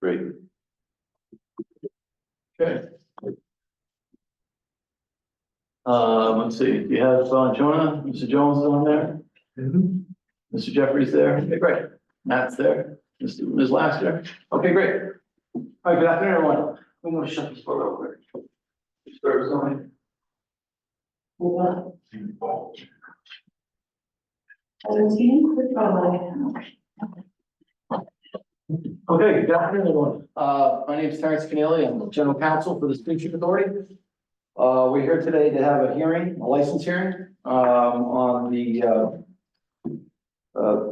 Great. Okay. Let's see, you have Jonah, Mr. Jones on there? Mr. Jeffries there? Okay, great. Matt's there. Ms. Laster? Okay, great. All right, good afternoon, everyone. I'm gonna shut this door real quick. Start with something. Okay, good afternoon, everyone. My name is Terrence Keneally. I'm the general counsel for the Steamship Authority. We're here today to have a hearing, a license hearing, on the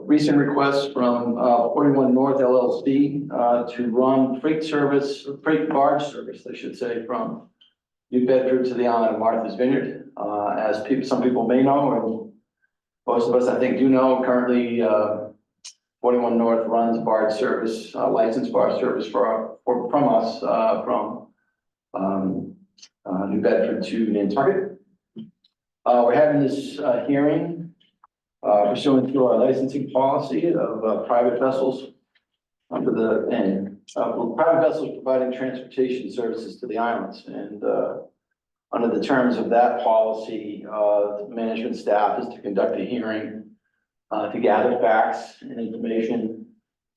recent request from 41 North LLC to run freight barge service, I should say, from New Bedford to the island of Martha's Vineyard. As some people may know, or most of us, I think, do know, currently 41 North runs barge service, licensed barge service from us, from New Bedford to Nantucket. We're having this hearing pursuant to our licensing policy of private vessels under private vessels providing transportation services to the islands. And under the terms of that policy, the management staff is to conduct a hearing to gather facts and information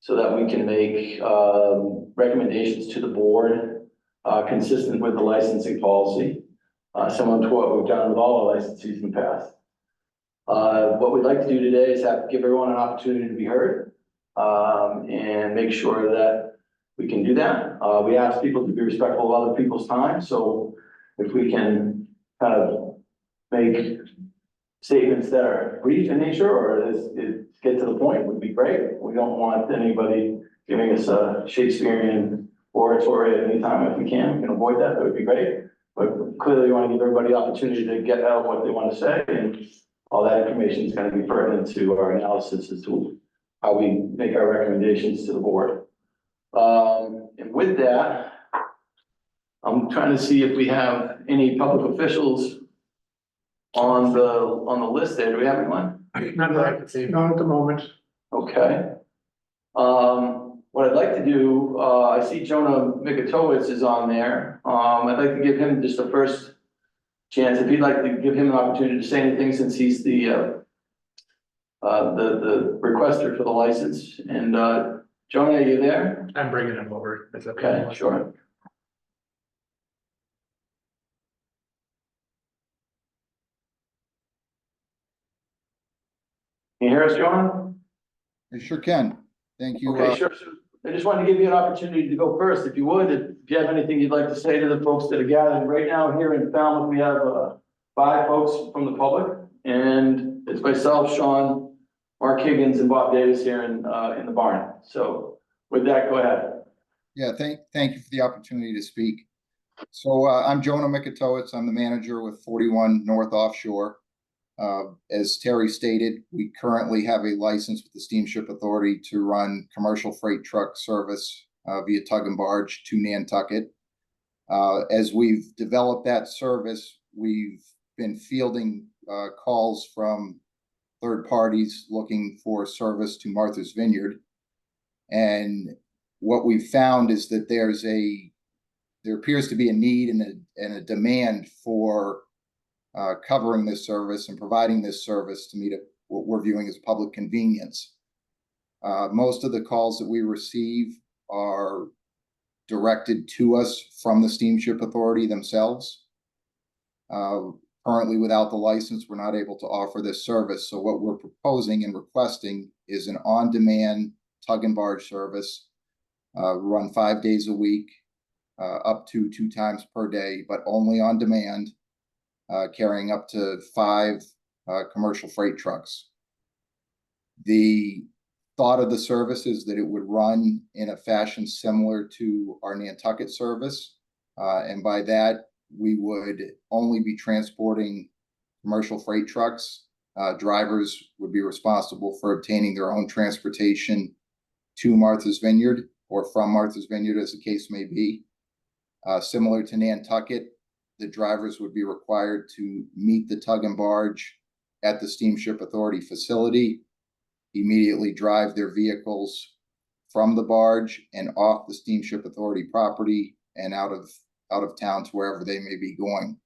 so that we can make recommendations to the board consistent with the licensing policy, similar to what we've done with all our licensees in the past. What we'd like to do today is give everyone an opportunity to be heard and make sure that we can do that. We ask people to be respectful of other people's time, so if we can kind of make statements that are brief in nature or get to the point would be great. We don't want anybody giving us a Shakespearean oratory at any time. If we can avoid that, that would be great. But clearly we want to give everybody the opportunity to get out what they want to say, and all that information is going to be pertinent to our analysis as to how we make our recommendations to the board. And with that, I'm trying to see if we have any public officials on the list there. Do we have anyone? Not at the moment. Okay. What I'd like to do, I see Jonah Mikatowicz is on there. I'd like to give him just the first chance, if you'd like to give him an opportunity to say anything, since he's the requester for the license. And Jonah, are you there? I'm bringing him over. That's Okay, sure. Can you hear us, Jonah? I sure can. Thank you. Okay, sure. So I just wanted to give you an opportunity to go first, if you would. If you have anything you'd like to say to the folks that are gathered right now here in Falmouth, we have 5 folks from the public, and it's myself, Sean, Mark Higgins, and Bob Davis here in the barn. So with that, go ahead. Yeah, thank you for the opportunity to speak. So I'm Jonah Mikatowicz. I'm the manager with 41 North Offshore. As Terry stated, we currently have a license with the Steamship Authority to run commercial freight truck service via tug and barge to Nantucket. As we've developed that service, we've been fielding calls from third parties looking for service to Martha's Vineyard. And what we've found is that there appears to be a need and a demand for covering this service and providing this service to meet what we're viewing as public convenience. Most of the calls that we receive are directed to us from the Steamship Authority themselves. Currently, without the license, we're not able to offer this service. So what we're proposing and requesting is an on-demand tug and barge service, run 5 days a week, up to 2 times per day, but only on demand, carrying up to 5 commercial freight trucks. The thought of the service is that it would run in a fashion similar to our Nantucket service. And by that, we would only be transporting commercial freight trucks. Drivers would be responsible for obtaining their own transportation to Martha's Vineyard or from Martha's Vineyard, as the case may be. Similar to Nantucket, the drivers would be required to meet the tug and barge at the Steamship Authority facility, immediately drive their vehicles from the barge and off the Steamship Authority property and out of town to wherever they may be going.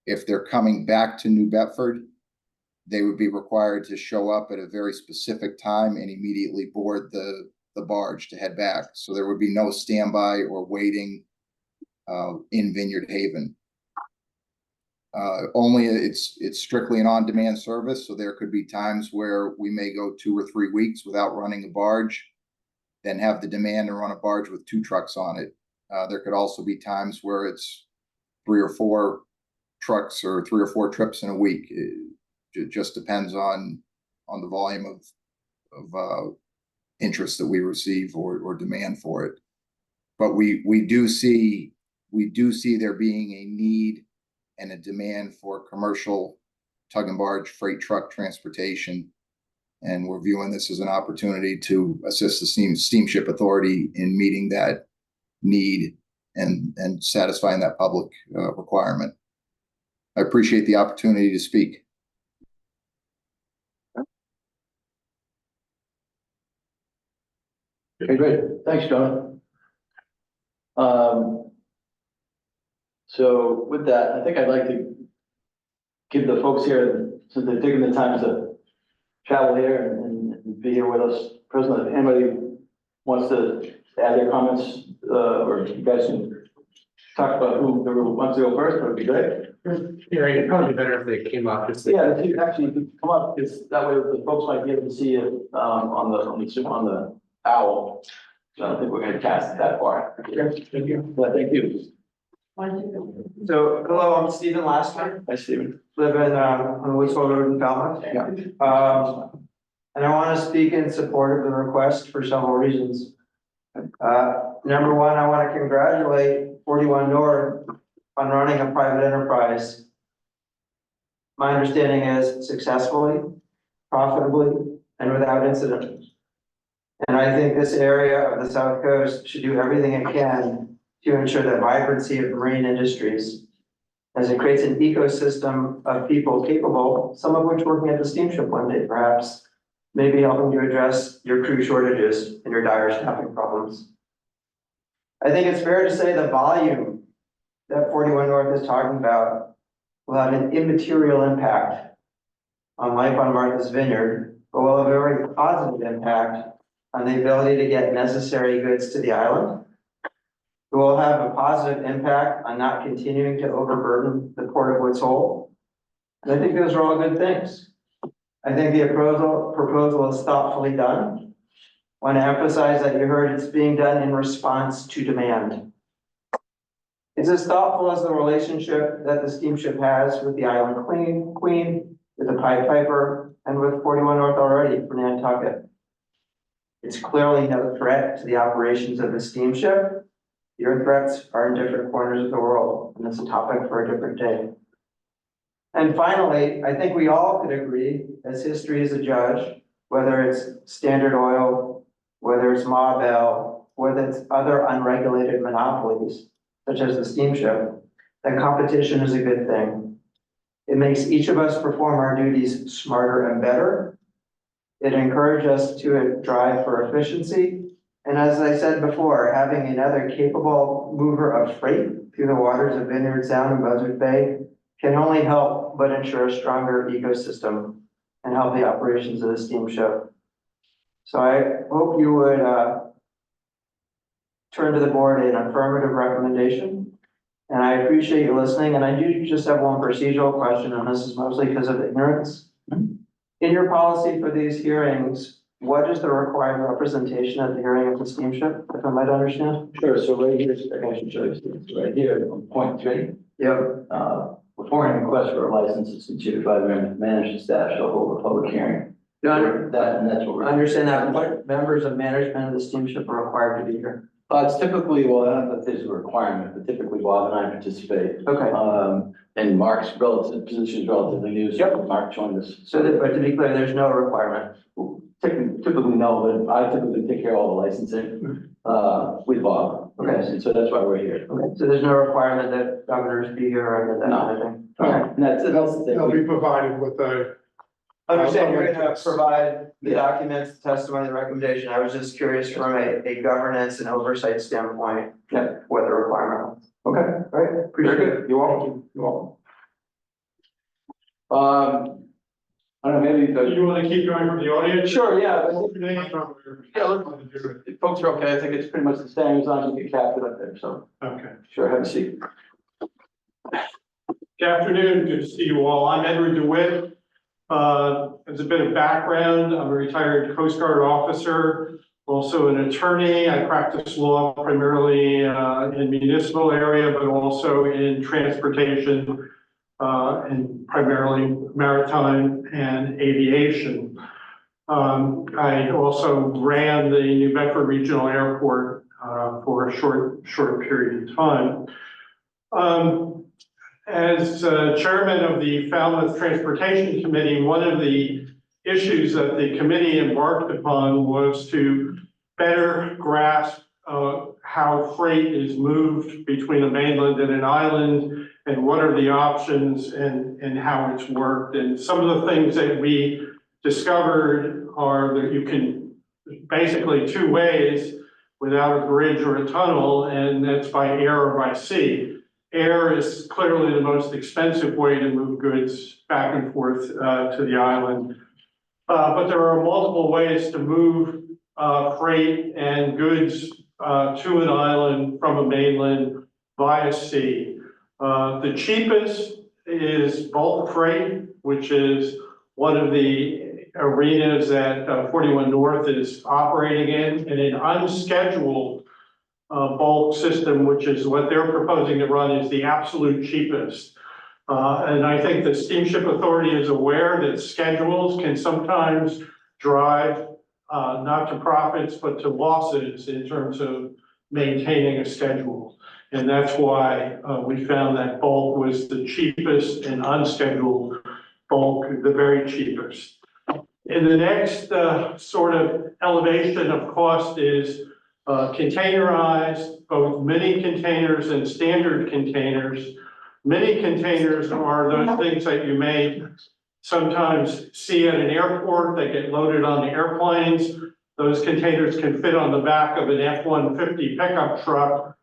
If they're coming back to New Bedford, they would be required to show up at a very specific time and immediately board the barge to head back. So there would be no standby or waiting in Vineyard Haven. Only it's strictly an on-demand service, so there could be times where we may go 2 or 3 weeks without running a barge, then have the demand to run a barge with 2 trucks on it. There could also be times where it's 3 or 4 trucks or 3 or 4 trips in a week. It just depends on the volume of interest that we receive or demand for it. But we do see there being a need and a demand for commercial tug and barge freight truck transportation. And we're viewing this as an opportunity to assist the Steamship Authority in meeting that need and satisfying that public requirement. I appreciate the opportunity to speak. Okay, great. Thanks, John. So with that, I think I'd like to give the folks here, since they've taken the time to travel here and be here with us personally, if anybody wants to add their comments, or you guys can talk about who wants to go first, that would be great. Yeah, it'd probably be better if they came up, just. Yeah, if you actually could come up, because that way the folks might be able to see it, on the owl. So I don't think we're gonna cast it that far. Okay, thank you. But thank you. So, hello, I'm Stephen Laster, Hi, Stephen. live in, on Woodsville Road in Falmouth. Yeah. And I want to speak in support of the request for several reasons. Number one, I want to congratulate 41 North on running a private enterprise. My understanding is successfully, profitably, and without incident. And I think this area of the South Coast should do everything it can to ensure the vibrancy of marine industries, as it creates an ecosystem of people capable, some of which working at the steamship one day perhaps, maybe helping to address your crew shortages and your dire staffing problems. I think it's fair to say the volume that 41 North is talking about will have an immaterial impact on life on Martha's Vineyard, but will have a very positive impact on the ability to get necessary goods to the island. It will have a positive impact on not continuing to overburden the Port of Woods Hole. And I think those are all good things. I think the proposal is thoughtfully done. I want to emphasize that you heard it's being done in response to demand. It's as thoughtful as the relationship that the steamship has with the Island Queen, with the Pied Piper, and with 41 North already for Nantucket. It's clearly no threat to the operations of the steamship. Your threats are in different corners of the world, and it's a topic for a different day. And finally, I think we all could agree, as history is a judge, whether it's Standard Oil, whether it's Ma Bell, whether it's other unregulated monopolies, such as the steamship, that competition is a good thing. It makes each of us perform our duties smarter and better. It encourages us to drive for efficiency. And as I said before, having another capable mover of freight through the waters of Vineyard Sound and Buzzards Bay can only help but ensure a stronger ecosystem and help the operations of the steamship. So I hope you would turn to the board an affirmative recommendation. And I appreciate you listening. And I do just have one procedural question, and this is mostly because of ignorance. In your policy for these hearings, what is the required representation at the hearing of the steamship, if I might understand? Sure, so right here, I should show you, right here, on point 3. Yep. Before any request for a license, it's instituted by the management staff shall hold a public hearing. And that's what I we're. understand that. What members of management of the steamship are required to be here? It's typically, well, I don't know if there's a requirement, but typically Bob and I participate. Okay. And Mark's position is relatively new, so Mark joined us. So that, but to be clear, there's no requirement. Typically no, but I typically take care of all the licensing, with Bob. Okay. And so that's why we're here. Okay. So there's no requirement that governors be here or that kind of thing. Okay. And that's the thing. They'll be provided with a I understand you're gonna provide the documents, the testimony, the recommendation. I was just curious from a governance and oversight standpoint. Yeah. What the requirement was. Okay, All right, appreciate very it. good. You're welcome. You're welcome. I don't know, maybe Do the, you want to keep going from the audience? sure, yeah, Yeah. if folks are okay, I think it's pretty much the same as long as you get captured up there, so, Okay. sure, have a seat. Good afternoon, good to see you all. I'm Edward DeWitt. As a bit of background, I'm a retired Coast Guard officer, also an attorney. I practice law primarily in municipal area, but also in transportation and primarily maritime and aviation. I also ran the New Bedford Regional Airport for a short period of time. As chairman of the Falmouth Transportation Committee, one of the issues that the committee embarked upon was to better grasp how freight is moved between a mainland and an island, and what are the options and how it's worked. And some of the things that we discovered are that you can basically two ways without a bridge or a tunnel, and that's by air or by sea. Air is clearly the most expensive way to move goods back and forth to the island. But there are multiple ways to move freight and goods to an island from a mainland via sea. The cheapest is bulk freight, which is one of the arenas that 41 North is operating in, and an unscheduled bulk system, which is what they're proposing to run, is the absolute cheapest. And I think the Steamship Authority is aware that schedules can sometimes drive not to profits, but to losses in terms of maintaining a schedule. And that's why we found that bulk was the cheapest and unscheduled bulk, the very cheapest. And the next sort of elevation of cost is containerized, both mini containers and standard containers. Mini containers are those things that you may sometimes see at an airport. They get loaded on the airplanes. Those containers can fit on the back of an F-150 pickup truck.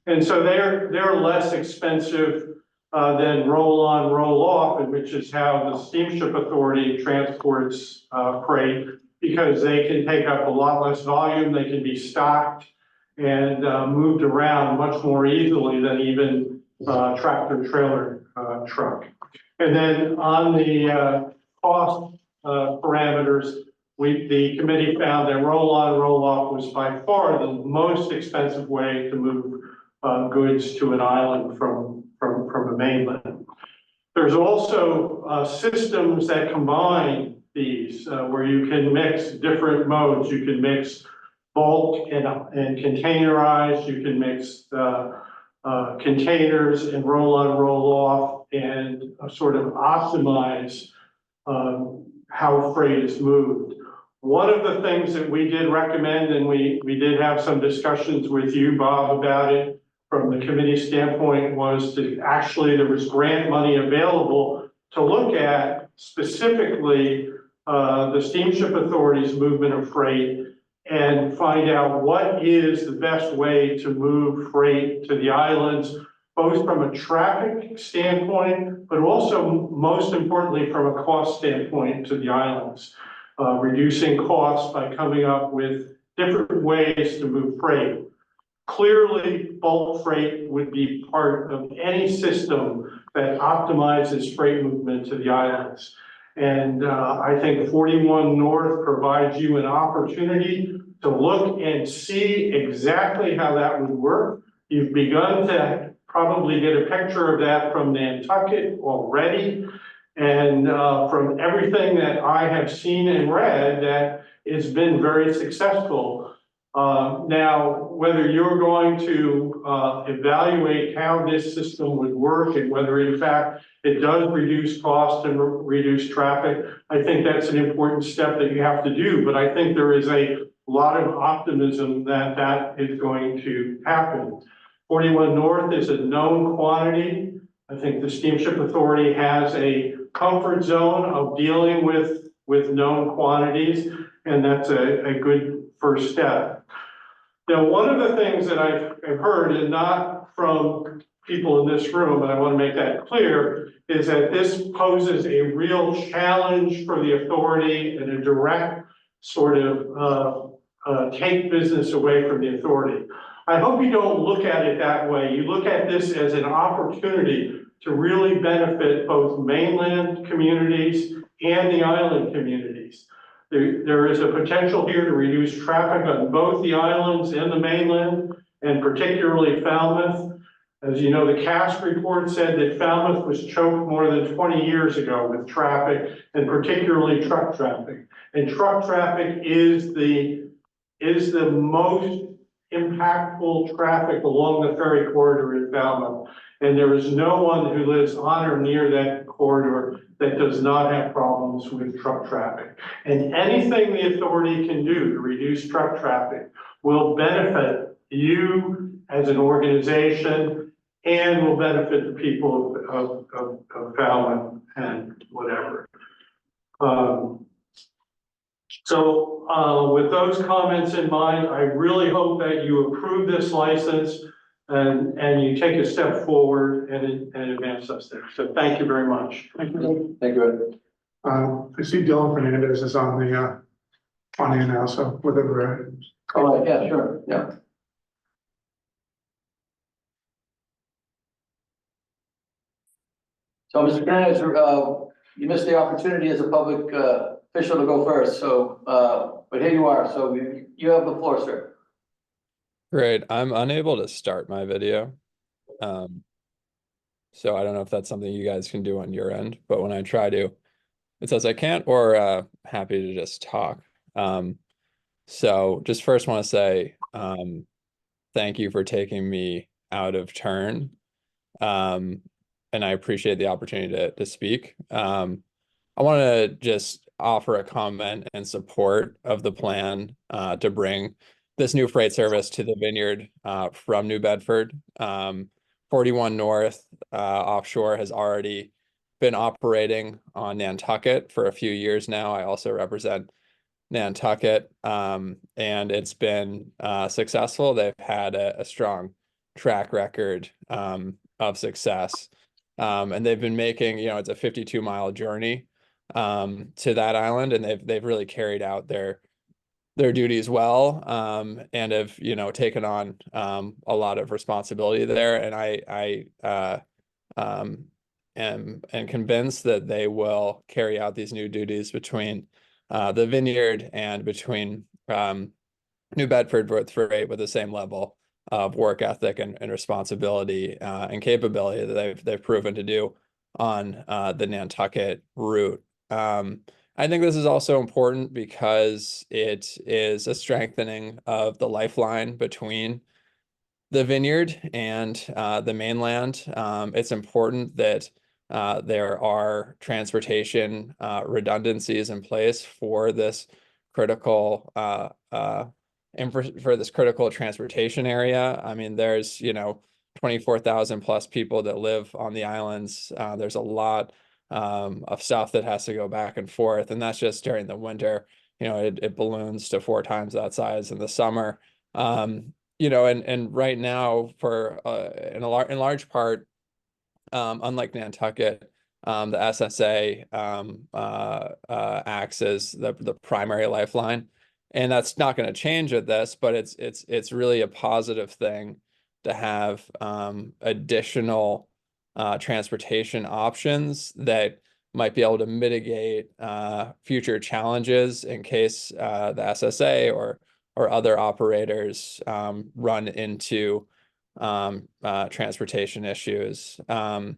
And so they're less expensive than roll-on, roll-off, which is how the Steamship Authority transports freight, because they can take up a lot less volume. They can be stocked and moved around much more easily than even tractor trailer truck. And then on the cost parameters, the committee found that roll-on, roll-off was by far the most expensive way to move goods to an island from a mainland. There's also systems that combine these, where you can mix different modes. You can mix bulk and containerized. You can mix containers and roll-on, roll-off, and sort of optimize how freight is moved. One of the things that we did recommend, and we did have some discussions with you, Bob, about it from the committee standpoint, was to actually, there was grant money available to look at specifically the Steamship Authority's movement of freight and find out what is the best way to move freight to the islands, both from a traffic standpoint, but also most importantly from a cost standpoint to the islands. Reducing costs by coming up with different ways to move freight. Clearly, bulk freight would be part of any system that optimizes freight movement to the islands. And I think 41 North provides you an opportunity to look and see exactly how that would work. You've begun to probably get a picture of that from Nantucket already. And from everything that I have seen and read, that it's been very successful. Now, whether you're going to evaluate how this system would work and whether in fact it does reduce cost and reduce traffic, I think that's an important step that you have to do. But I think there is a lot of optimism that that is going to happen. 41 North is a known quantity. I think the Steamship Authority has a comfort zone of dealing with with known quantities, and that's a good first step. Now, one of the things that I've heard, and not from people in this room, and I want to make that clear, is that this poses a real challenge for the authority and a direct sort of take business away from the authority. I hope you don't look at it that way. You look at this as an opportunity to really benefit both mainland communities and the island communities. There is a potential here to reduce traffic on both the islands and the mainland, and particularly Falmouth. As you know, the CAST report said that Falmouth was choked more than 20 years ago with traffic, and particularly truck traffic. And truck traffic is the most impactful traffic along the ferry corridor in Falmouth. And there is no one who lives on or near that corridor that does not have problems with truck traffic. And anything the authority can do to reduce truck traffic will benefit you as an organization and will benefit the people of Falmouth and whatever. So with those comments in mind, I really hope that you approve this license and you take a step forward and advance us there. So thank you very much. Thank you, Ed. I see Dylan Fernandez is on here now, so whatever. Oh, yeah, sure, yeah. So, Mr. Fernandez, you missed the opportunity as a public official to go first, so, but here you are, so you have the floor, sir. Great. I'm unable to start my video. So I don't know if that's something you guys can do on your end, but when I try to, it says I can't, or happy to just talk. So just first want to say thank you for taking me out of turn. And I appreciate the opportunity to speak. I want to just offer a comment and support of the plan to bring this new freight service to the Vineyard from New Bedford. 41 North offshore has already been operating on Nantucket for a few years now. I also represent Nantucket, and it's been successful. They've had a strong track record of success, and they've been making, it's a 52-mile journey to that island, and they've really carried out their duties well, and have taken on a lot of responsibility there. And I am convinced that they will carry out these new duties between the Vineyard and between New Bedford with the same level of work ethic and responsibility and capability that they've proven to do on the Nantucket route. I think this is also important because it is a strengthening of the lifeline between the Vineyard and the mainland. It's important that there are transportation redundancies in place for this critical transportation area. I mean, there's 24,000 plus people that live on the islands. There's a lot of stuff that has to go back and forth, and that's just during the winter. It balloons to 4 times that size in the summer. And right now, for in large part, unlike Nantucket, the SSA acts as the primary lifeline, and that's not going to change with this. But it's really a positive thing to have additional transportation options that might be able to mitigate future challenges in case the SSA or other operators run into transportation issues. And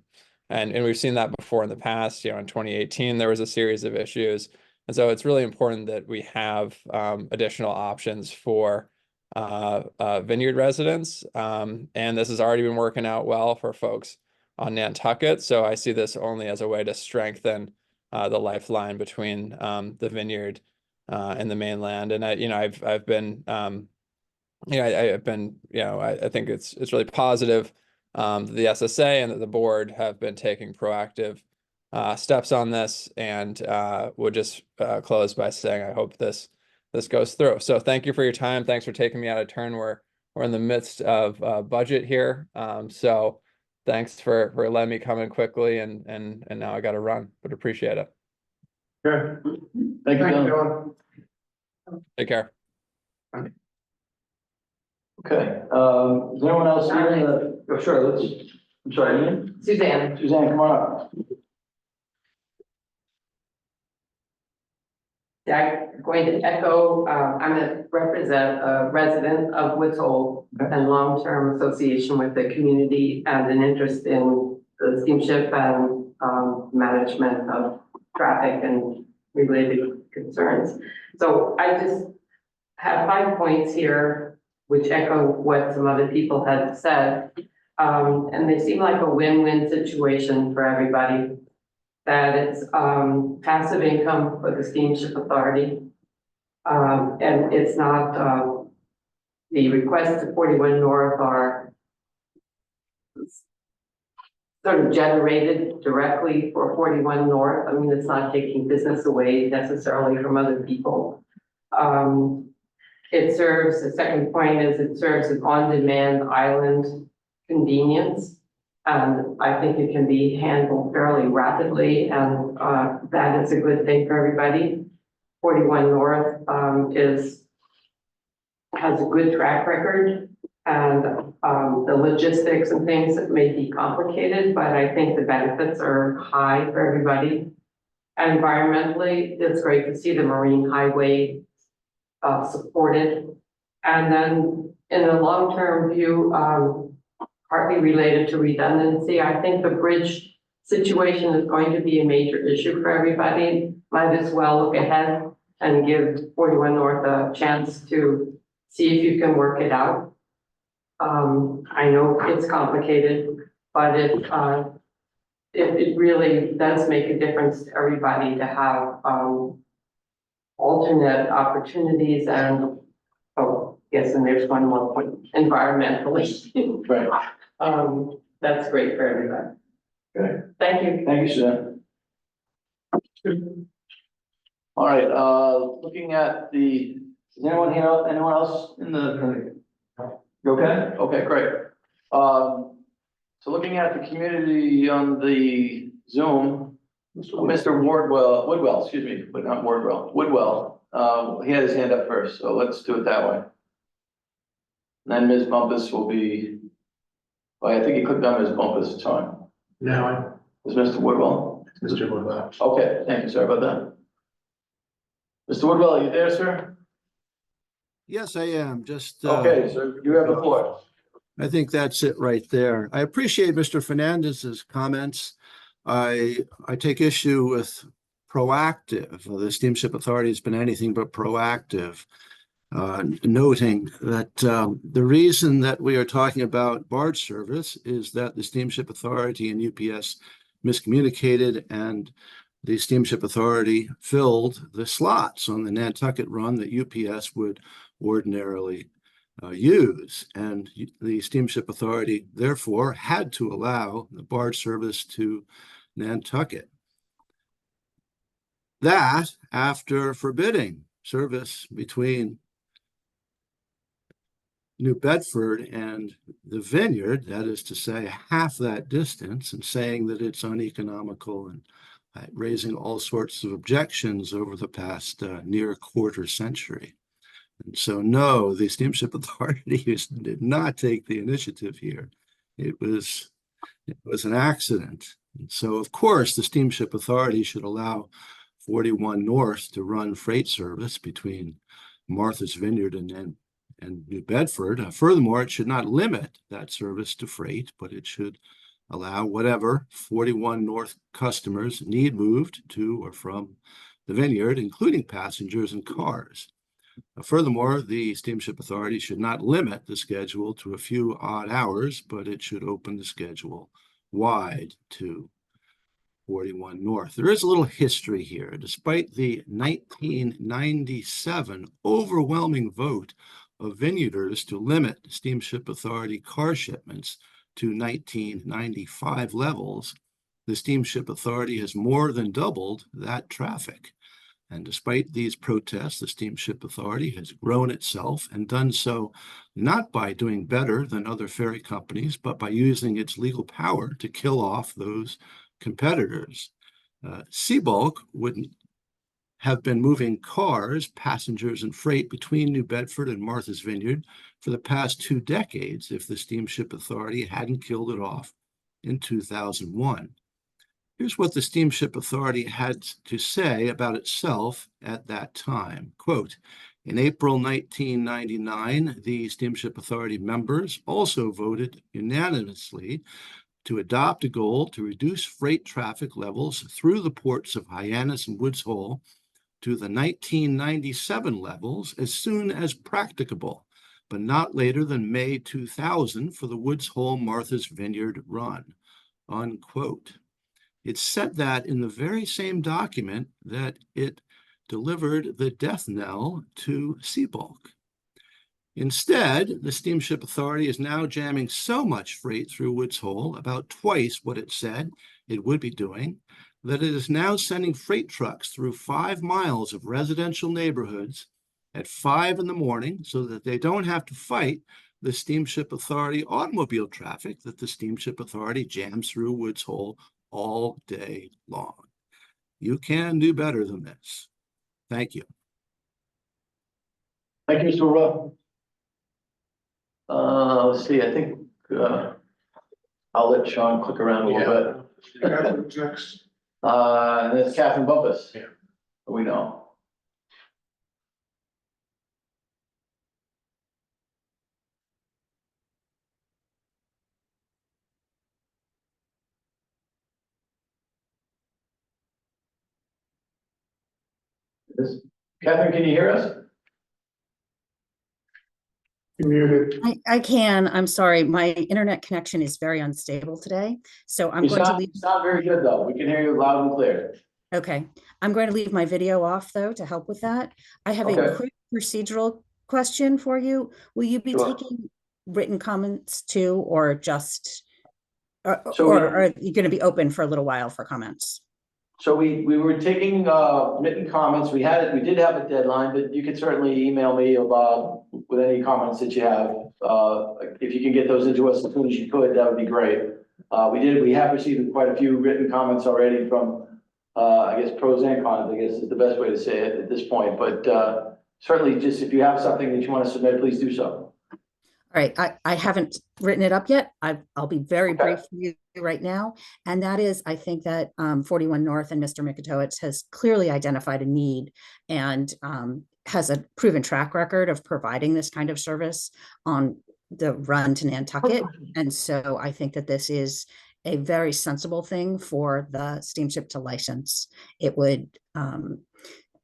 we've seen that before in the past. In 2018, there was a series of issues. And so it's really important that we have additional options for Vineyard residents. And this has already been working out well for folks on Nantucket. So I see this only as a way to strengthen the lifeline between the Vineyard and the mainland. And I've been I think it's really positive. The SSA and the board have been taking proactive steps on this, and would just close by saying I hope this goes through. So thank you for your time. Thanks for taking me out of turn. We're in the midst of budget here, so thanks for letting me come in quickly, and now I got to run, but appreciate it. Okay. Thank you, Thank you, Dylan. Dylan. Take care. Okay, is anyone else here in the, oh, sure, I'm sorry, Ian? Suzanne. Suzanne, come on up. I'm going to echo, I'm a resident of Woods Hole and long-term association with the community and an interest in the steamship and management of traffic and related concerns. So I just have 5 points here which echo what some other people had said. And they seem like a win-win situation for everybody. That it's passive income for the steamship authority. And it's not the requests to 41 North are sort of generated directly for 41 North. I mean, it's not taking business away necessarily from other people. It serves, the second point is it serves an on-demand island convenience. And I think it can be handled fairly rapidly, and that is a good thing for everybody. 41 North has a good track record, and the logistics and things that may be complicated, but I think the benefits are high for everybody. And environmentally, it's great to see the Marine Highway supported. And then in the long-term view, partly related to redundancy, I think the bridge situation is going to be a major issue for everybody. Might as well look ahead and give 41 North a chance to see if you can work it out. I know it's complicated, but it really does make a difference to everybody to have alternate opportunities and, oh, yes, and there's one more point, environmentally. Right. That's great for everybody. Okay. Thank you. Thank you, Suzanne. All right, looking at the, is anyone here, anyone else in the, you okay? Okay, great. So looking at the community on the Zoom, Mr. Woodwell, excuse me, but not Woodwell, he had his hand up first, so let's do it that way. And then Ms. Bumpus will be, well, I think he clicked on Ms. Bumpus, it's fine. No, Is Mr. Woodwell? it's Mr. Woodwell. Okay, thank you, sorry about that. Mr. Woodwell, are you there, sir? Yes, I am. Just, Okay, so you have the floor. I think that's it right there. I appreciate Mr. Fernandez's comments. I take issue with proactive. The Steamship Authority has been anything but proactive, noting that the reason that we are talking about barge service is that the Steamship Authority and UPS miscommunicated, and the Steamship Authority filled the slots on the Nantucket run that UPS would ordinarily use. And the Steamship Authority therefore had to allow the barge service to Nantucket. That, after forbidding service between New Bedford and the Vineyard, that is to say half that distance, and saying that it's uneconomical and raising all sorts of objections over the past near quarter century. And so, no, the Steamship Authority did not take the initiative here. It was an accident. And so, of course, the Steamship Authority should allow 41 North to run freight service between Martha's Vineyard and New Bedford. Furthermore, it should not limit that service to freight, but it should allow whatever 41 North customers need moved to or from the Vineyard, including passengers and cars. Furthermore, the Steamship Authority should not limit the schedule to a few odd hours, but it should open the schedule wide to 41 North. There is a little history here. Despite the 1997 overwhelming vote of Vineyarders to limit Steamship Authority car shipments to 1995 levels, the Steamship Authority has more than doubled that traffic. And despite these protests, the Steamship Authority has grown itself and done so not by doing better than other ferry companies, but by using its legal power to kill off those competitors. Seabulk would have been moving cars, passengers, and freight between New Bedford and Martha's Vineyard for the past 2 decades if the Steamship Authority hadn't killed it off in 2001. Here's what the Steamship Authority had to say about itself at that time. Quote, in April 1999, the Steamship Authority members also voted unanimously to adopt a goal to reduce freight traffic levels through the ports of Hyannis and Woods Hole to the 1997 levels as soon as practicable, but not later than May 2000 for the Woods Hole Martha's Vineyard run, unquote. It said that in the very same document that it delivered the death knell to Seabulk. Instead, the Steamship Authority is now jamming so much freight through Woods Hole, about twice what it said it would be doing, that it is now sending freight trucks through 5 miles of residential neighborhoods at 5 in the morning so that they don't have to fight the Steamship Authority automobile traffic that the Steamship Authority jams through Woods Hole all day long. You can do better than this. Thank you. Thank you, Mr. Ruff. Let's see, I think, I'll let Sean click around a little bit. Catherine's next. And it's Catherine Bumpus. Yeah. We know. Catherine, can you hear us? You're muted. I can. I'm sorry. My internet connection is very unstable today. So I'm You going to sound, leave. sound very good though. We can hear you loud and clear. Okay. I'm going to leave my video off though to help with that. I have Okay. a quick procedural question for you. Will you be Sure. taking written comments too, or just, So or we- are you going to be open for a little while for comments? So we were taking written comments. We did have a deadline, but you could certainly email me about with any comments that you have. If you can get those into us as soon as you could, that would be great. We have received quite a few written comments already from I guess pros and cons, I guess is the best way to say it at this point, but certainly just if you have something that you want to submit, please do so. All right, I haven't written it up yet. I'll be very Okay. brief for you right now. And that is, I think that 41 North and Mr. Mikatowicz has clearly identified a need and has a proven track record of providing this kind of service on the run to Nantucket. And so I think that this is a very sensible thing for the steamship to license. It would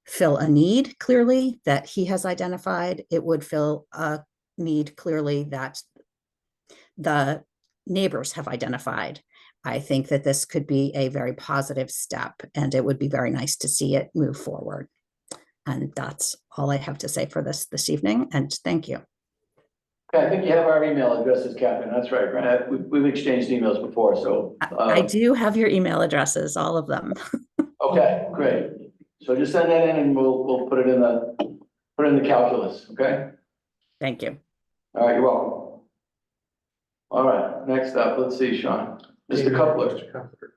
fill a need clearly that he has identified. It would fill a need clearly that the neighbors have identified. I think that this could be a very positive step and it would be very nice to see it move forward. And that's all I have to say for this evening, and thank you. Okay, I think you have our email addresses, Catherine. That's right, right? We've exchanged emails before, so. I do have your email addresses, all of them. Okay, great. So just send that in and we'll put it in the calculus, okay? Thank you. All right, you're welcome. All right, next up, let's see, Sean. Mr. Coupler. Mr. Coupler.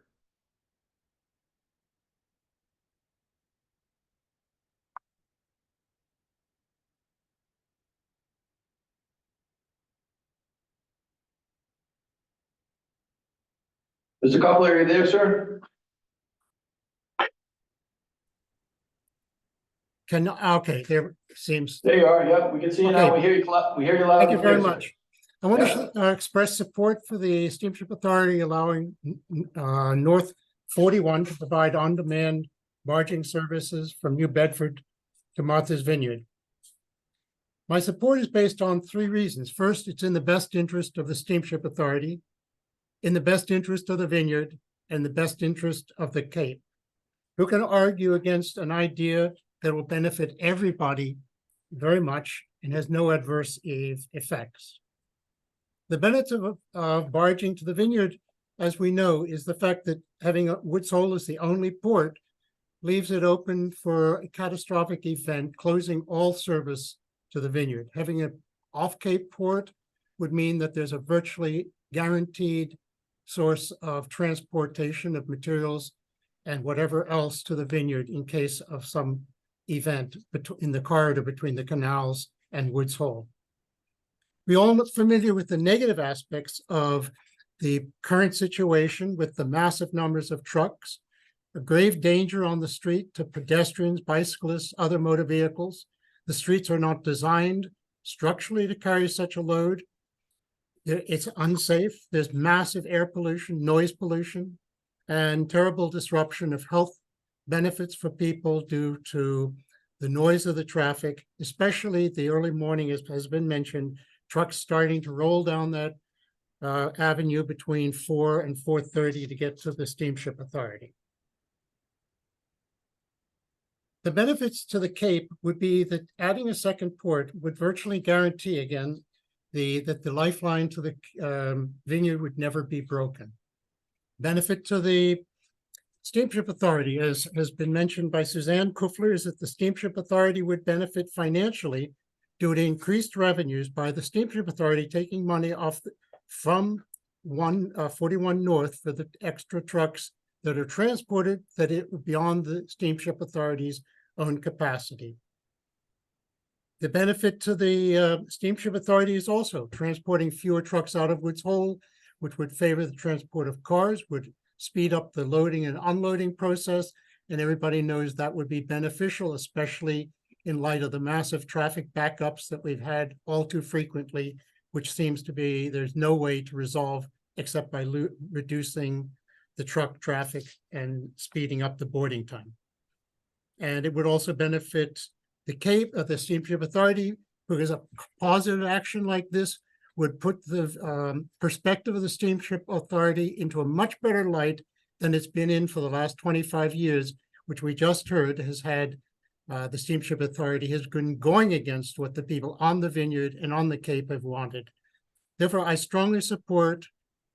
Mr. Coupler, are you there, sir? Okay, there seems, There you are, yep, we can see you now. Okay. We hear you, we hear you loud. thank you and very clear, sir. much. I want to express support for the Steamship Authority allowing North 41 to provide on-demand barging services from New Bedford to Martha's Vineyard. My support is based on 3 reasons. First, it's in the best interest of the Steamship Authority, in the best interest of the vineyard, and the best interest of the Cape. Who can argue against an idea that will benefit everybody very much and has no adverse effects? The benefits of barging to the vineyard as we know, is the fact that having Woods Hole as the only port leaves it open for a catastrophic event, closing all service to the vineyard. Having an off-Cape port would mean that there's a virtually guaranteed source of transportation of materials and whatever else to the vineyard in case of some event in the corridor between the canals and Woods Hole. We're all familiar with the negative aspects of the current situation with the massive numbers of trucks, a grave danger on the street to pedestrians, bicyclists, other motor vehicles. The streets are not designed structurally to carry such a load. It's unsafe. There's massive air pollution, noise pollution, and terrible disruption of health benefits for people due to the noise of the traffic, especially the early morning, as has been mentioned, trucks starting to roll down that avenue between 4 and 4:30 to get to the Steamship Authority. The benefits to the Cape would be that adding a second port would virtually guarantee, again, that the lifeline to the vineyard would never be broken. Benefit to the Steamship Authority, as has been mentioned by Suzanne Kuffler, is that the Steamship Authority would benefit financially due to increased revenues by the Steamship Authority taking money off from 41 North for the extra trucks that are transported that it beyond the Steamship Authority's own capacity. The benefit to the Steamship Authority is also transporting fewer trucks out of Woods Hole, which would favor the transport of cars, would speed up the loading and unloading process, and everybody knows that would be beneficial, especially in light of the massive traffic backups that we've had all too frequently, which seems to be there's no way to resolve except by reducing the truck traffic and speeding up the boarding time. And it would also benefit the Cape, the Steamship Authority, because a positive action like this would put the perspective of the Steamship Authority into a much better light than it's been in for the last 25 years, which we just heard has had the Steamship Authority has been going against what the people on the vineyard and on the Cape have wanted. Therefore, I strongly support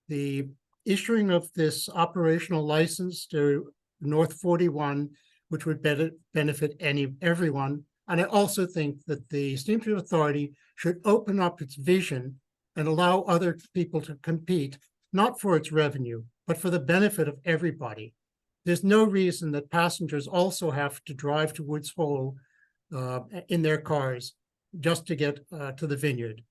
the issuing of this operational license to North 41, which would benefit everyone. And I also think that the Steamship Authority should open up its vision and allow other people to compete, not for its revenue, but for the benefit of everybody. There's no reason that passengers also have to drive to Woods Hole in their cars just to get to the vineyard.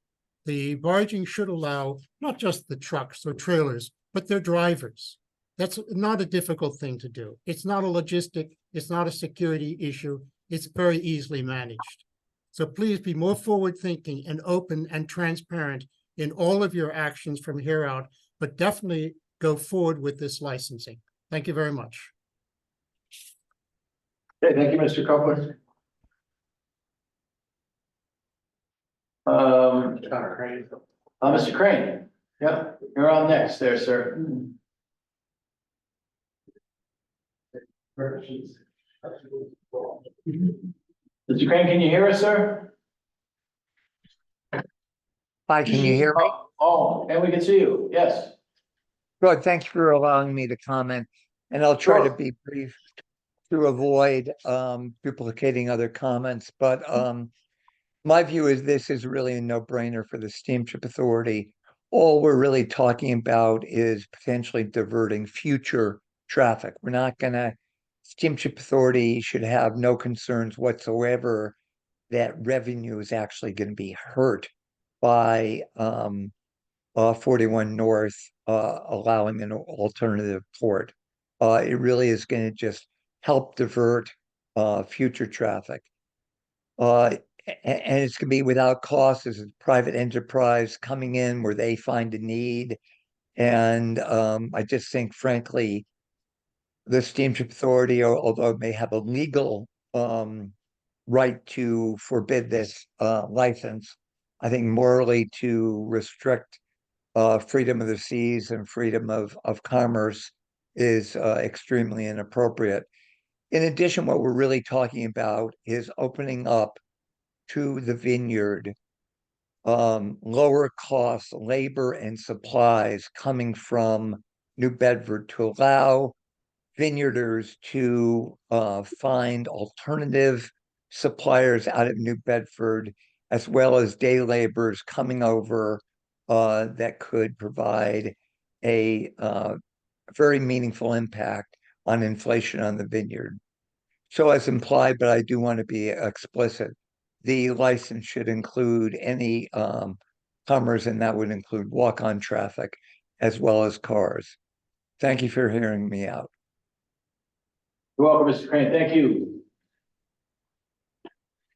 The barging should allow not just the trucks or trailers, but their drivers. That's not a difficult thing to do. It's not a logistic, it's not a security issue. It's very easily managed. So please be more forward-thinking and open and transparent in all of your actions from here out, but definitely go forward with this licensing. Thank you very much. Okay, thank you, Mr. Copeland. Mr. Crane, yeah, you're on next there, sir. Mr. Crane, can you hear us, sir? Hi, can you hear me? Oh, and we can see you, yes. Good, thanks for allowing me to comment, and I'll try to Sure. be brief to avoid duplicating other comments, but my view is this is really a no-brainer for the Steamship Authority. All we're really talking about is potentially diverting future traffic. We're not gonna, Steamship Authority should have no concerns whatsoever that revenue is actually going to be hurt by 41 North allowing an alternative port. It really is going to just help divert future traffic. And it's going to be without cost. As a private enterprise coming in where they find a need. And I just think, frankly, the Steamship Authority, although it may have a legal right to forbid this license, I think morally to restrict freedom of the seas and freedom of commerce is extremely inappropriate. In addition, what we're really talking about is opening up to the vineyard lower cost labor and supplies coming from New Bedford to allow vineyarders to find alternative suppliers out of New Bedford, as well as day laborers coming over that could provide a very meaningful impact on inflation on the vineyard. So as implied, but I do want to be explicit, the license should include any comers, and that would include walk-on traffic as well as cars. Thank you for hearing me out. You're welcome, Mr. Crane. Thank you.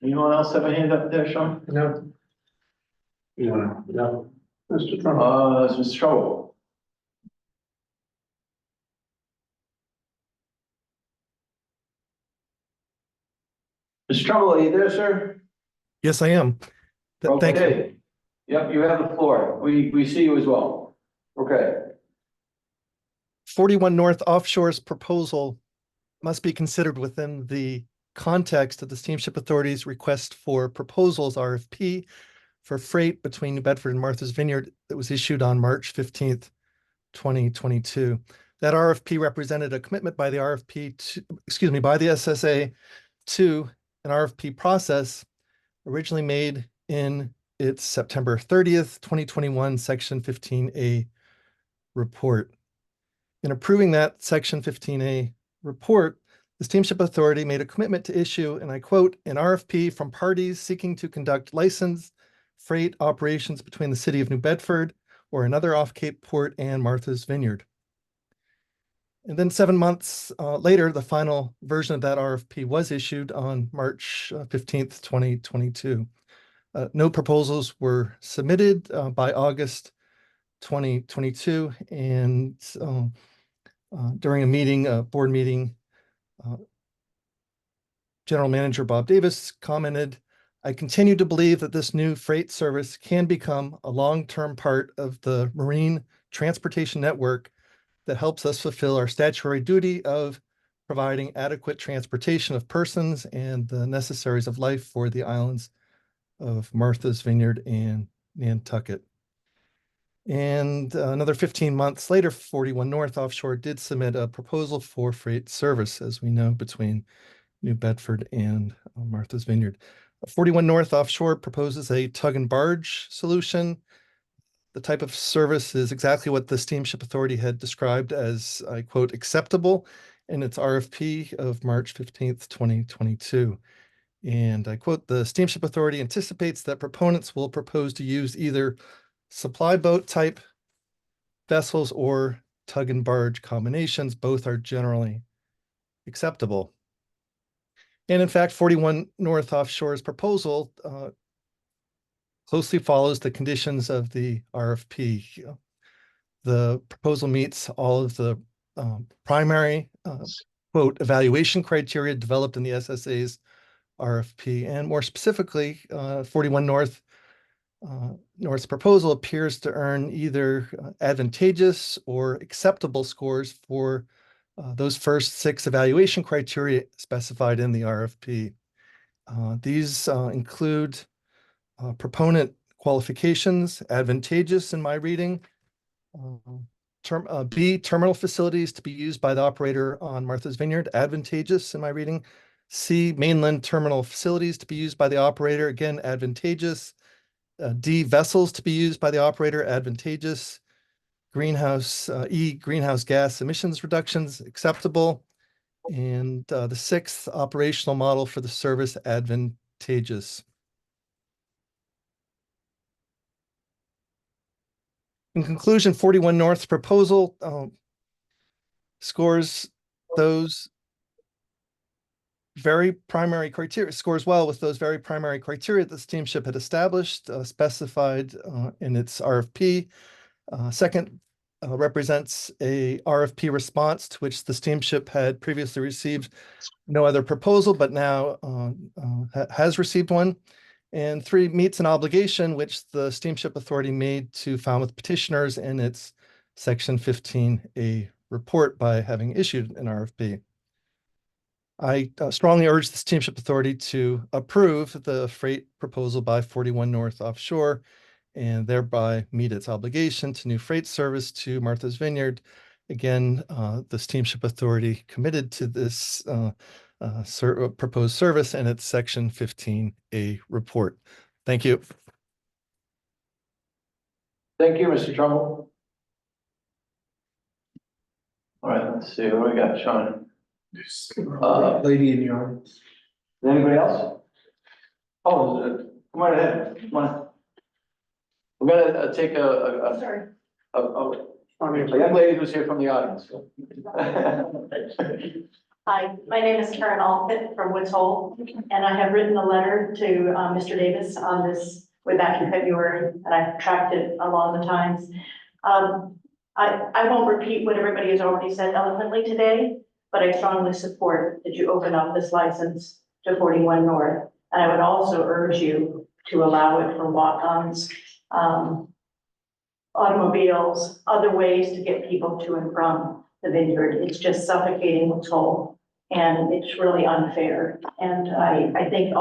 Anyone else have a hand up there, Sean? No. No. Mr. Trump. It's Mr. Trouble. Mr. Trouble, are you there, sir? Yes, I am. Thank you. Okay. Yep, you have the floor. We see you as well. Okay. 41 North Offshore's proposal must be considered within the context of the Steamship Authority's request for proposals RFP for freight between New Bedford and Martha's Vineyard that was issued on March 15th, 2022. That RFP represented a commitment by the by the SSA to an RFP process originally made in its September 30th, 2021 Section 15A report. In approving that Section 15A report, the Steamship Authority made a commitment to issue, and I quote, an RFP from parties seeking to conduct licensed freight operations between the city of New Bedford or another off-Cape port and Martha's Vineyard. And then 7 months later, the final version of that RFP was issued on March 15th, 2022. No proposals were submitted by August 2022, and during a board meeting, General Manager Bob Davis commented, I continue to believe that this new freight service can become a long-term part of the marine transportation network that helps us fulfill our statutory duty of providing adequate transportation of persons and the necessaries of life for the islands of Martha's Vineyard and Nantucket. And another 15 months later, 41 North Offshore did submit a proposal for freight service, as we know, between New Bedford and Martha's Vineyard. 41 North Offshore proposes a tug and barge solution. The type of service is exactly what the Steamship Authority had described as, I quote, acceptable in its RFP of March 15th, 2022. And I quote, the Steamship Authority anticipates that proponents will propose to use either supply boat type vessels or tug and barge combinations. Both are generally acceptable. And in fact, 41 North Offshore's proposal closely follows the conditions of the RFP. The proposal meets all of the primary, quote, evaluation criteria developed in the SSA's RFP. And more specifically, 41 North's proposal appears to earn either advantageous or acceptable scores for those first 6 evaluation criteria specified in the RFP. These include proponent qualifications, advantageous in my reading, B, terminal facilities to be used by the operator on Martha's Vineyard, advantageous in my reading, C, mainland terminal facilities to be used by the operator, again, advantageous, D, vessels to be used by the operator, advantageous, greenhouse gas emissions reductions, acceptable, and the 6th operational model for the service, advantageous. In conclusion, 41 North's proposal scores those very primary criteria, scores well with those very primary criteria that the steamship had established, specified in its RFP. Second, represents a RFP response to which the steamship had previously received no other proposal, but now has received one. And 3, meets an obligation which the Steamship Authority made to Falmouth petitioners in its Section 15A report by having issued an RFP. I strongly urge the Steamship Authority to approve the freight proposal by 41 North Offshore and thereby meet its obligation to new freight service to Martha's Vineyard Again, the Steamship Authority committed to this proposed service and its Section 15A report. Thank you. Thank you, Mr. Trumbull. All right, let's see, what do we got, Sean? Lady in the audience. Anybody else? Oh, come right ahead, come on. We're gonna take a young lady who's here from the audience. Hi, my name is Karen Alpert from Woods Hole, and I have written a letter to Mr. Davis on this way back in February, and I've tracked it along the times. I won't repeat what everybody has already said eloquently today, but I strongly support that you open up this license to 41 North. And I would also urge you to allow it for walk-ons, automobiles, other ways to get people to and from the vineyard. It's just suffocating Woods Hole, and it's really unfair. And I think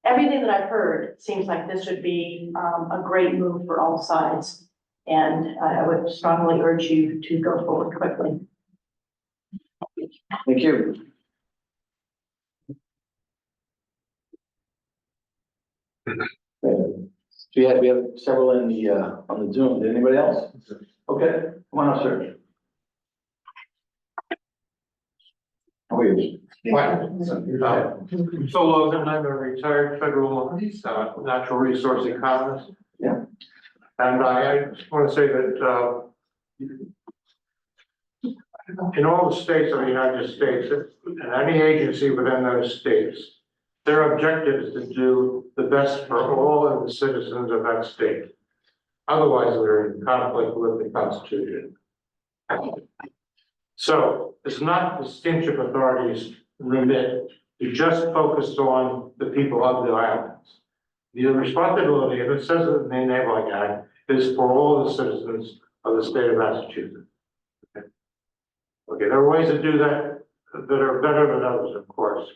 everything that I've heard seems like this would be a great move for all sides. And I would strongly urge you to go forward quickly. Thank you. So we have several in the on the Zoom. Did anybody else? Okay, come on up, sir. How are you? So Logan, I'm a retired federal natural resource economist. Yeah. And I just want to say that in all the states of the United States, and any agency within those states, their objective is to do the best for all of the citizens of that state. Otherwise, they're in conflict with the Constitution. So it's not the Steamship Authority's remit to just focus on the people of the islands. The responsibility, and it says it in the Enabling Act, is for all the citizens of the state of Massachusetts. Okay, there are ways to do that that are better than others, of course.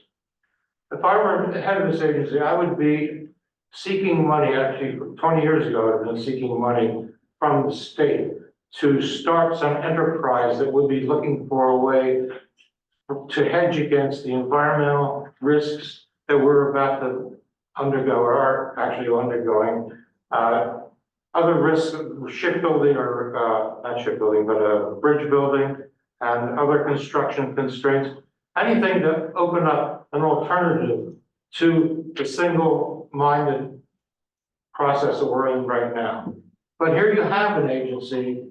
If I were the head of this agency, I would be seeking money, actually 20 years ago, I've been seeking money from the state to start some enterprise that would be looking for a way to hedge against the environmental risks that we're about to undergo or are actually undergoing. Other risks, shipbuilding or not shipbuilding, but bridge building and other construction constraints. Anything to open up an alternative to the single-minded process that we're in right now. But here you have an agency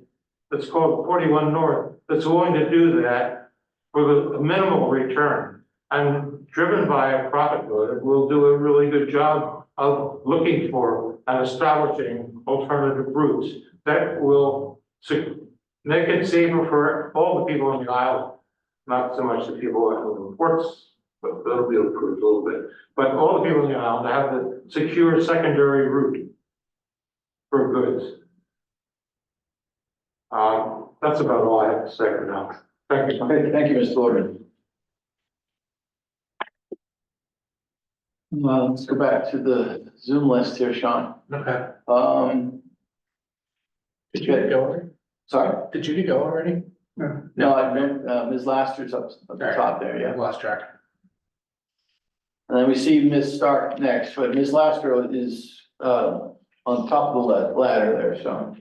that's called 41 North that's willing to do that for a minimal return and driven by a profit motive will do a really good job of looking for and establishing alternative routes that will make it safer for all the people on the island, not so much the people in the ports, but that'll be improved a little bit. But all the people on the island to have the secure secondary route for goods. That's about all I have to say for now. Thank you. Okay, thank you, Mr. Logan. Let's go back to the Zoom list here, Sean. Okay. Did you go already? Sorry? Did you go already? No, I meant, Ms. Laster's up the top there, yeah. Lost track. And then we see Ms. Stark next, but Ms. Laster is, on top of the ladder there, so.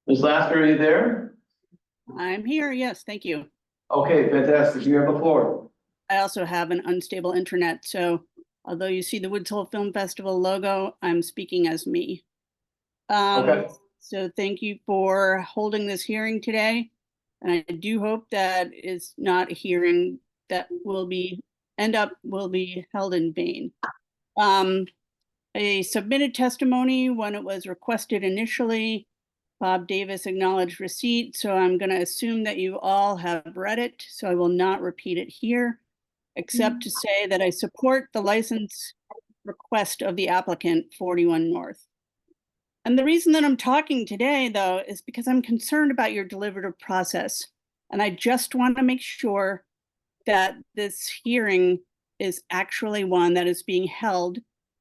Ms. Laster, are you there? I'm here, yes, thank you. Okay, fantastic. You have the floor. I also have an unstable internet, so although you see the Woods Hole Film Festival logo, I'm speaking as me. Okay. So thank you for holding this hearing today. And I do hope that it's not a hearing that will be held in vain. A submitted testimony when it was requested initially. Bob Davis acknowledged receipt, so I'm going to assume that you all have read it, so I will not repeat it here, except to say that I support the license request of the applicant, 41 North. And the reason that I'm talking today, though, is because I'm concerned about your deliberative process. And I just want to make sure that this hearing is actually one that is being held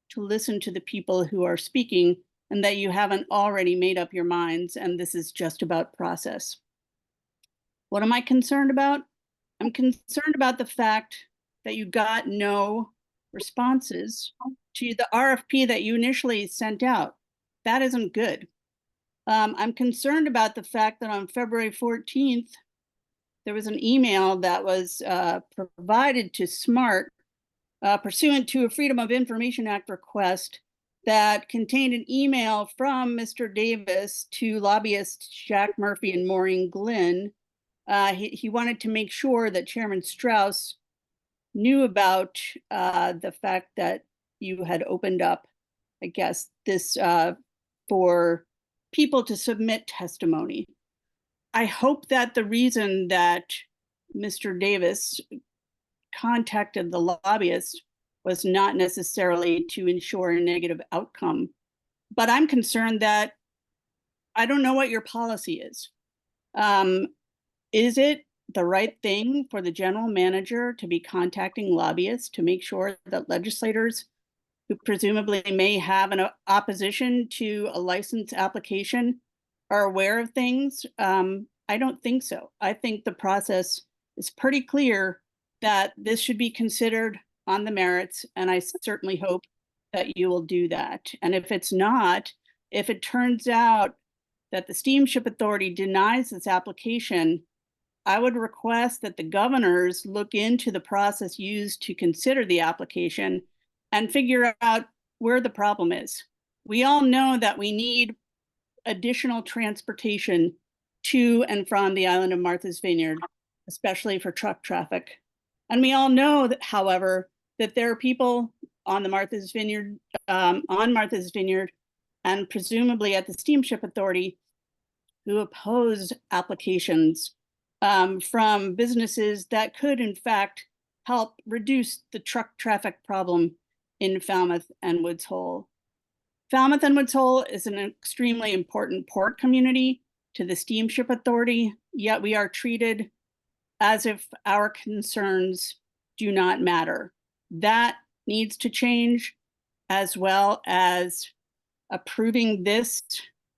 to listen to the people who are speaking and that you haven't already made up your minds and this is just about process. What am I concerned about? I'm concerned about the fact that you got no responses to the RFP that you initially sent out. That isn't good. I'm concerned about the fact that on February 14th, there was an email that was provided to SMART pursuant to a Freedom of Information Act request that contained an email from Mr. Davis to lobbyists Jack Murphy and Maureen Glynn. He wanted to make sure that Chairman Strauss knew about the fact that you had opened up, I guess, this for people to submit testimony. I hope that the reason that Mr. Davis contacted the lobbyist was not necessarily to ensure a negative outcome, but I'm concerned that I don't know what your policy is. Is it the right thing for the general manager to be contacting lobbyists to make sure that legislators who presumably may have an opposition to a license application are aware of things? I don't think so. I think the process is pretty clear that this should be considered on the merits, and I certainly hope that you will do that. And if it's not, if it turns out that the Steamship Authority denies this application, I would request that the governors look into the process used to consider the application and figure out where the problem is. We all know that we need additional transportation to and from the island of Martha's Vineyard, especially for truck traffic. And we all know that, however, that there are people on the Martha's Vineyard, and presumably at the Steamship Authority who oppose applications from businesses that could in fact help reduce the truck traffic problem in Falmouth and Woods Hole. Falmouth and Woods Hole is an extremely important port community to the Steamship Authority, yet we are treated as if our concerns do not matter. That needs to change, as well as approving this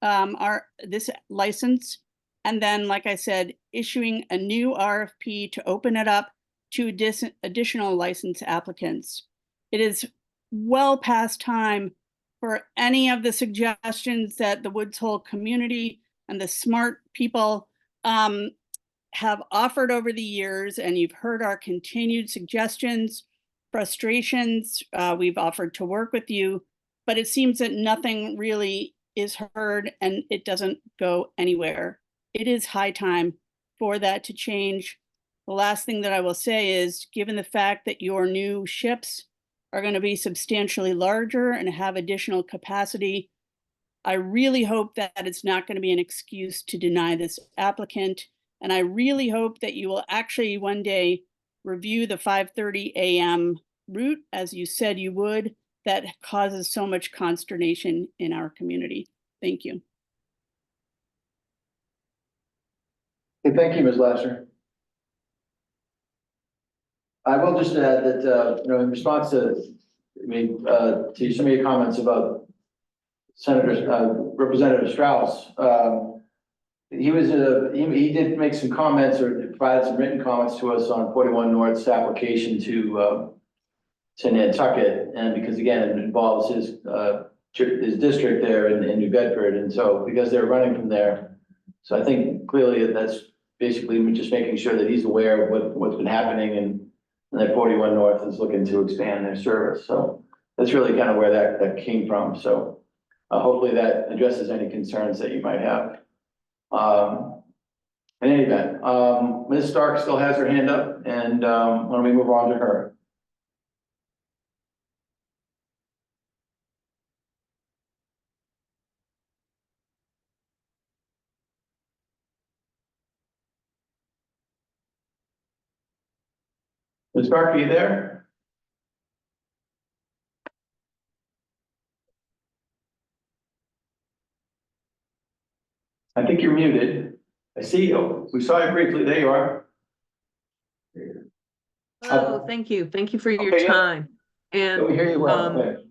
this license, and then, like I said, issuing a new RFP to open it up to additional license applicants. It is well past time for any of the suggestions that the Woods Hole community and the SMART people have offered over the years, and you've heard our continued suggestions, frustrations. We've offered to work with you, but it seems that nothing really is heard and it doesn't go anywhere. It is high time for that to change. The last thing that I will say is, given the fact that your new ships are going to be substantially larger and have additional capacity, I really hope that it's not going to be an excuse to deny this applicant. And I really hope that you will actually one day review the 5:30 a.m. route, as you said you would, that causes so much consternation in our community. Thank you. Okay, thank you, Ms. Lasser. I will just add that, in response to some of your comments about Representative Strauss, he did make some comments or provided some written comments to us on 41 North's application to Nantucket, and because again, it involves his district there in New Bedford, and so because they're running from there, so I think clearly that's basically just making sure that he's aware of what's been happening, and that 41 North is looking to expand their service. So that's really kind of where that came from. So hopefully that addresses any concerns that you might have. In any event, Ms. Stark still has her hand up, and why don't we move on to her? Ms. Stark, are you there? I think you're muted. I see you. We saw you briefly. There you are. Oh, thank you. Thank you for your Okay, yeah. time. And We hear you well. Okay.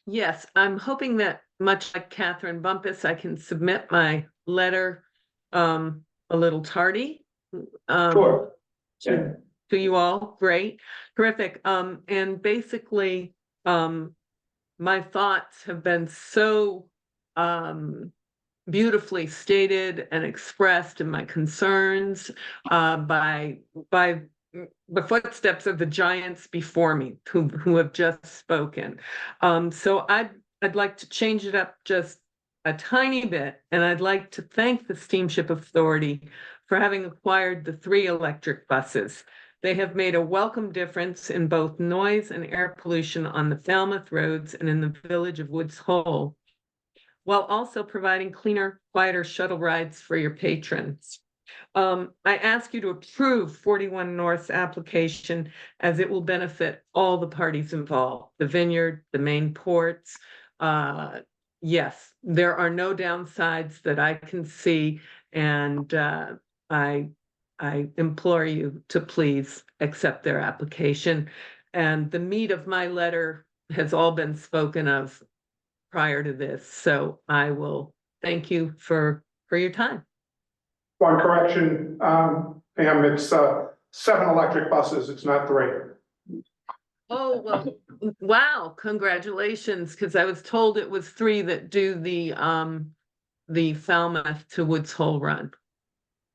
Yes, I'm hoping that much like Catherine Bumpus, I can submit my letter a little tardy. Sure. Yeah. To you all. Great, terrific. And basically, my thoughts have been so beautifully stated and expressed, and my concerns by the footsteps of the giants before me who have just spoken. So I'd like to change it up just a tiny bit, and I'd like to thank the Steamship Authority for having acquired the 3 electric buses. They have made a welcome difference in both noise and air pollution on the Falmouth roads and in the village of Woods Hole, while also providing cleaner, quieter shuttle rides for your patrons. I ask you to approve 41 North's application, as it will benefit all the parties involved, the vineyard, the main ports. Yes, there are no downsides that I can see, and I implore you to please accept their application. And the meat of my letter has all been spoken of prior to this, so I will thank you for your time. One correction, Pam, it's 7 electric buses, it's not 3. Oh, well, wow, congratulations, because I was told it was 3 that do the Falmouth to Woods Hole run.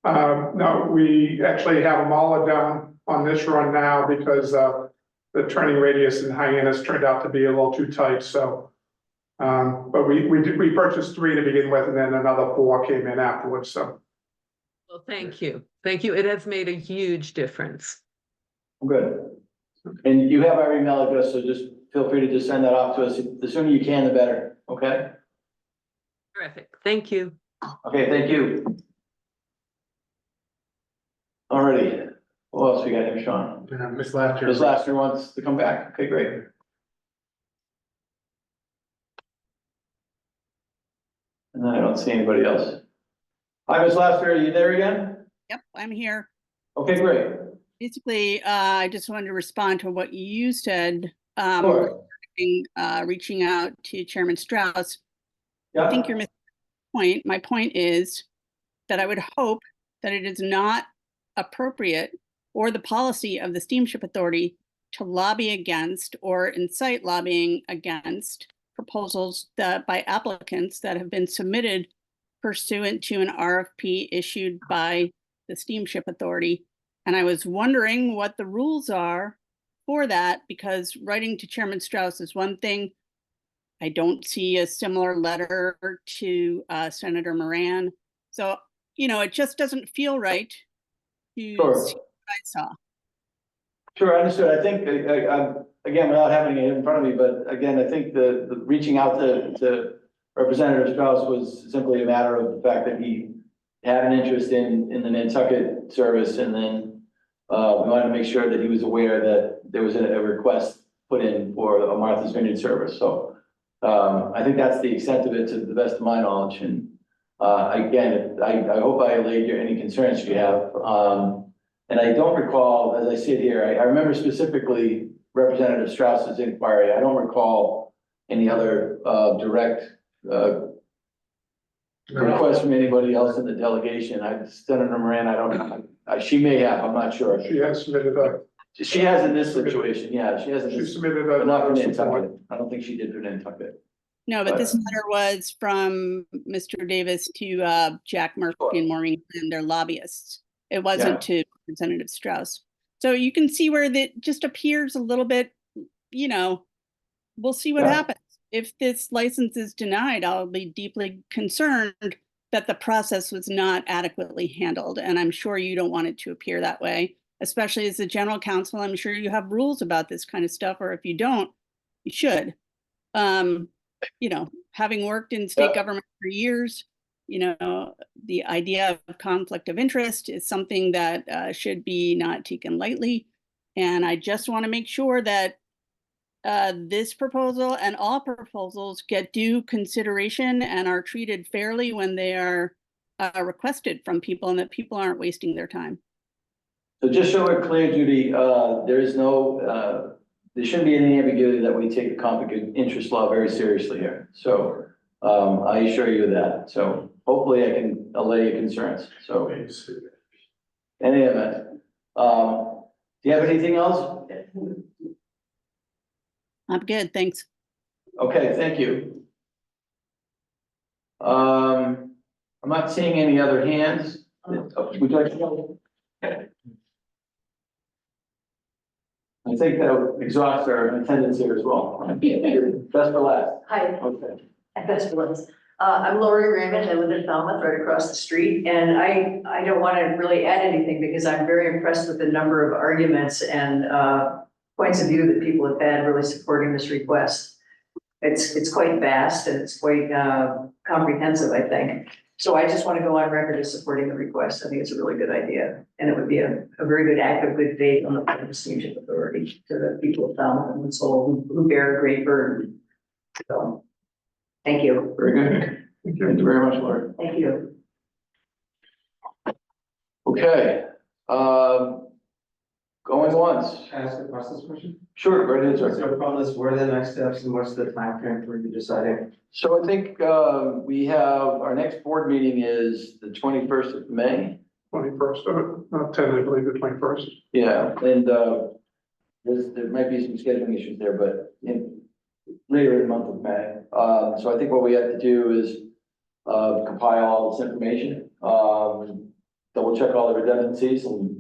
No, we actually have them all down on this run now because the turning radius in Hyannis turned out to be a little too tight, so. But we purchased 3 to begin with, and then another 4 came in afterwards, so. Well, thank you. Thank you. It has made a huge difference. Good. And you have our email address, so just feel free to just send that off to us. The sooner you can, the better, okay? Terrific. Thank you. Okay, thank you. Alrighty, what else we got here, Sean? Ms. Laster. Ms. Laster wants to come back, okay, great. And then I don't see anybody else. Hi, Ms. Laster, are you there again? Yep, I'm here. Okay, great. Basically, I just wanted to respond to what you said, Sure. reaching out to Chairman Strauss. Yeah. I think you're missing the point. My point is that I would hope that it is not appropriate or the policy of the Steamship Authority to lobby against or incite lobbying against proposals that by applicants that have been submitted pursuant to an RFP issued by the Steamship Authority. And I was wondering what the rules are for that, because writing to Chairman Strauss is one thing. I don't see a similar letter to Senator Moran. So, you know, it just doesn't feel right to Sure. see what I saw. Sure, understood. I think, again, without having it in front of me, but again, I think the reaching out to Representative Strauss was simply a matter of the fact that he had an interest in the Nantucket service, and then we wanted to make sure that he was aware that there was a request put in for a Martha's Vineyard service. So I think that's the extent of it, to the best of my knowledge. And again, I hope I allayed any concerns you have. And I don't recall, as I sit here, I remember specifically Representative Strauss's inquiry. I don't recall any other direct request from anybody else in the delegation. Senator Moran, I don't know. She may have, I'm not sure. She has submitted She has in this situation, yeah, she has in she this, submitted but not for support. Nantucket. I don't think she did for Nantucket. No, but this letter was from Mr. Davis to Jack Murphy and Maureen and their lobbyists. It wasn't to Representative Strauss. So you can see where that just appears a little bit, you know, we'll see what happens. If this license is denied, I'll be deeply concerned that the process was not adequately handled. And I'm sure you don't want it to appear that way, especially as the general counsel. I'm sure you have rules about this kind of stuff, or if you don't, you should. You know, having worked in state government for years, you know, the idea of conflict of interest is something that should be not taken lightly. And I just want to make sure that this proposal and all proposals get due consideration and are treated fairly when they are requested from people, and that people aren't wasting their time. So just so we're clear, Judy, there is no there shouldn't be any ambiguity that we take the conflict of interest law very seriously here. So, I assure you of that. So hopefully I can allay your concerns. So, any event, do you have anything else? I'm good, thanks. Okay, thank you. I'm not seeing any other hands. Would you like to go? I think that exhausts our attendance here as well. Best for last. Hi, Okay. at Best Buds. I'm Lori Raymond. I live in Falmouth, right across the street, and I don't want to really add anything because I'm very impressed with the number of arguments and points of view that people have had really supporting this request. It's quite vast and it's quite comprehensive, I think. So I just want to go on record as supporting the request. I think it's a really good idea, and it would be a very good act of good faith on the part of the Steamship Authority to the people of Falmouth and Woods Hole who bear a great burden. So, thank you. Very good. Thank you very much, Laura. Thank you. Okay, going once. Can I ask a process question? Sure, right ahead, sir. So from this, what are the next steps and what's the timeframe for you deciding? So I think, we have, our next board meeting is the 21st of May. 21st, tentatively believe the 21st. Yeah, and, there might be some scheduling issues there, but later in the month of May. So I think what we have to do is, compile all this information, double check all the redundancies and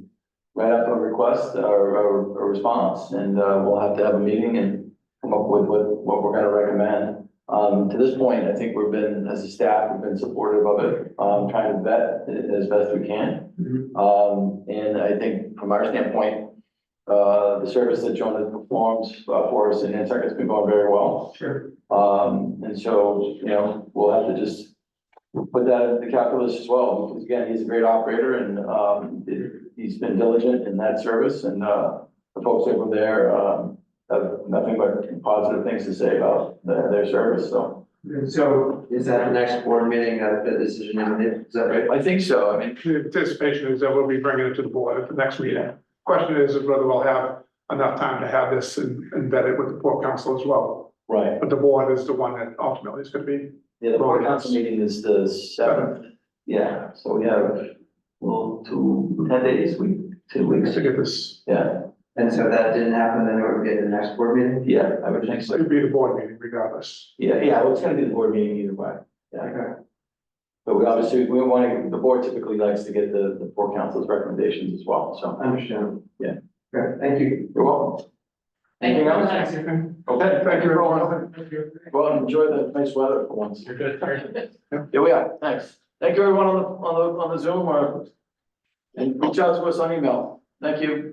write up a request or a response, and, we'll have to have a meeting and come up with what we're gonna recommend. To this point, I think we've been, as a staff, we've been supportive of it, trying to vet it as best we can. And I think from our standpoint, the service that Jonah performs for us in Nantucket has been going very well. Sure. And so, you know, we'll have to just put that in the calculus as well, because again, he's a great operator and he's been diligent in that service, and the folks over there have nothing but positive things to say about their service, so. So is that the next board meeting that the decision is made? Is that right? I think so. I mean, The anticipation is that we'll be bringing it to the board at the next meeting. Question is whether we'll have enough time to have this and vet it with the Port Council as well. right. But the board is the one that ultimately is going to be. Yeah, the board council meeting is the 7th. Yeah, so we have, well, 10 days, 2 weeks. To get this, Yeah, And so if that didn't happen, then it would be at the next board meeting? yeah, I would think so. it'll be the board meeting regardless. Yeah, well, it's gonna be the board meeting either way. Yeah. Okay. But we obviously, we want to, the board typically likes to get the board council's recommendations as well, so. Understand. Yeah. Okay, thank you. You're welcome. Anything else? Okay, Thank you, everyone. well, enjoy the nice weather for once. You're good. Here we are, thanks. Thank you everyone on the Zoom, and reach out to us on email. Thank you.